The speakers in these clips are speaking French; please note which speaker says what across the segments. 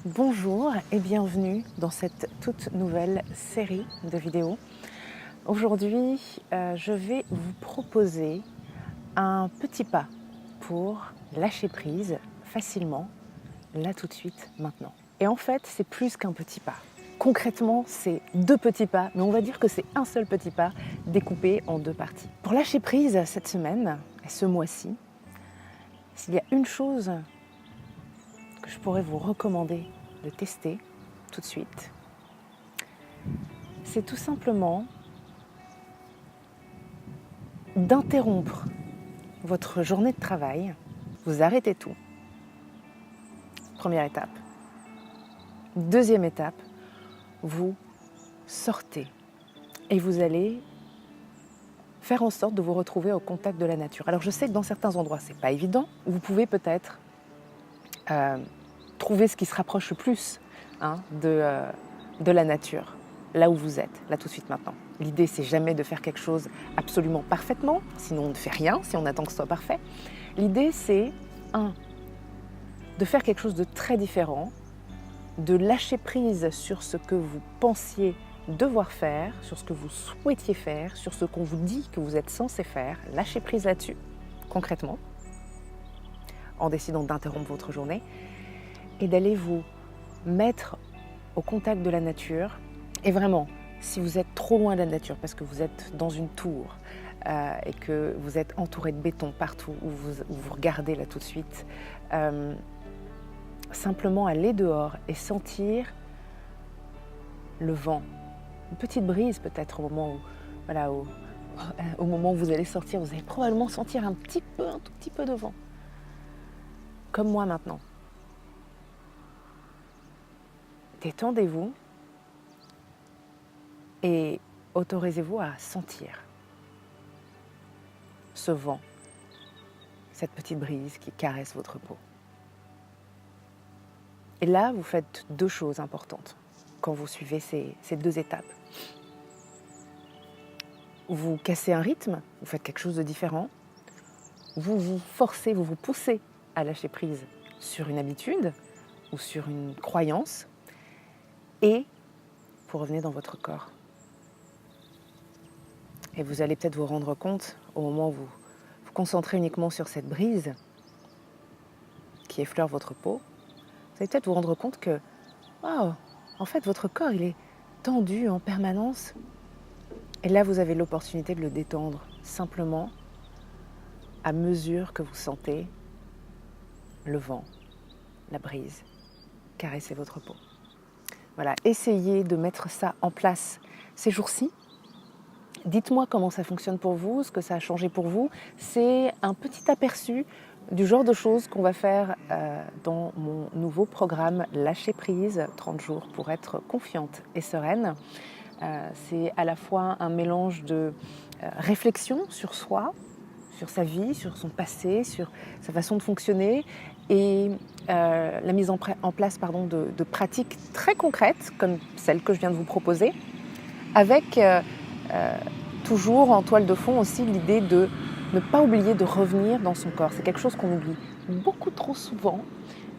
Speaker 1: Bonjour et bienvenue dans cette toute nouvelle série de vidéos. Aujourd'hui, je vais vous proposer un petit pas pour lâcher prise facilement, là tout de suite, maintenant. Et en fait, c'est plus qu'un petit pas. Concrètement, c'est deux petits pas, mais on va dire que c'est un seul petit pas découpé en deux parties. Pour lâcher prise cette semaine et ce mois-ci, s'il y a une chose que je pourrais vous recommander de tester tout de suite, c'est tout simplement d'interrompre votre journée de travail. Vous arrêtez tout. Première étape. Deuxième étape, vous sortez et vous allez faire en sorte de vous retrouver au contact de la nature. Alors je sais que dans certains endroits, c'est pas évident. Vous pouvez peut-être trouver ce qui se rapproche le plus de la nature, là où vous êtes, là tout de suite maintenant. L'idée, c'est jamais de faire quelque chose absolument parfaitement, sinon on ne fait rien, si on attend que ce soit parfait. L'idée, c'est, de faire quelque chose de très différent, de lâcher prise sur ce que vous pensiez devoir faire, sur ce que vous souhaitiez faire, sur ce qu'on vous dit que vous êtes censé faire, lâcher prise là-dessus, concrètement, en décidant d'interrompre votre journée, et d'aller vous mettre au contact de la nature. Et vraiment, si vous êtes trop loin de la nature, parce que vous êtes dans une tour et que vous êtes entouré de béton partout, où vous regardez là tout de suite, simplement aller dehors et sentir le vent. Une petite brise peut-être au moment où, au moment où vous allez sortir, vous allez probablement sentir un tout petit peu de vent. Comme moi maintenant. Détendez-vous et autorisez-vous à sentir ce vent, cette petite brise qui caresse votre peau. Et là, vous faites deux choses importantes quand vous suivez ces deux étapes. Vous cassez un rythme, vous faites quelque chose de différent, vous vous forcez, vous vous poussez à lâcher prise sur une habitude ou sur une croyance, et vous revenez dans votre corps. Et vous allez peut-être vous rendre compte, au moment où vous vous concentrez uniquement sur cette brise qui effleure votre peau, vous allez peut-être vous rendre compte que, en fait, votre corps, il est tendu en permanence. Et là, vous avez l'opportunité de le détendre, simplement à mesure que vous sentez le vent, la brise, caresser votre peau. Voilà, essayez de mettre ça en place ces jours-ci. Dites-moi comment ça fonctionne pour vous, ce que ça a changé pour vous. C'est un petit aperçu du genre de choses qu'on va faire dans mon nouveau programme Lâcher prise, 30 jours pour être confiante et sereine. C'est à la fois un mélange de réflexion sur soi, sur sa vie, sur son passé, sur sa façon de fonctionner, et la mise en place de pratiques très concrètes, comme celle que je viens de vous proposer, avec toujours en toile de fond aussi l'idée de ne pas oublier de revenir dans son corps. C'est quelque chose qu'on oublie beaucoup trop souvent,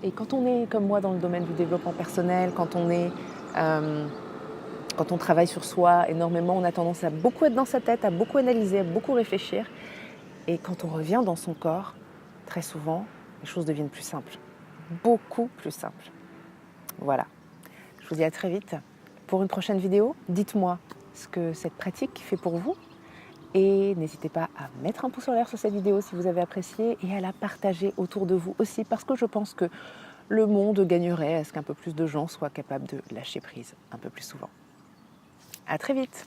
Speaker 1: et quand on est comme moi dans le domaine du développement personnel, quand on travaille sur soi énormément, on a tendance à beaucoup être dans sa tête, à beaucoup analyser, à beaucoup réfléchir. Et quand on revient dans son corps, très souvent, les choses deviennent plus simples. Beaucoup plus simples. Voilà. Je vous dis à très vite pour une prochaine vidéo. Dites-moi ce que cette pratique fait pour vous. Et n'hésitez pas à mettre un pouce en l'air sur cette vidéo si vous avez apprécié, et à la partager autour de vous aussi, parce que je pense que le monde gagnerait à ce qu'un peu plus de gens soient capables de lâcher prise un peu plus souvent. À très vite.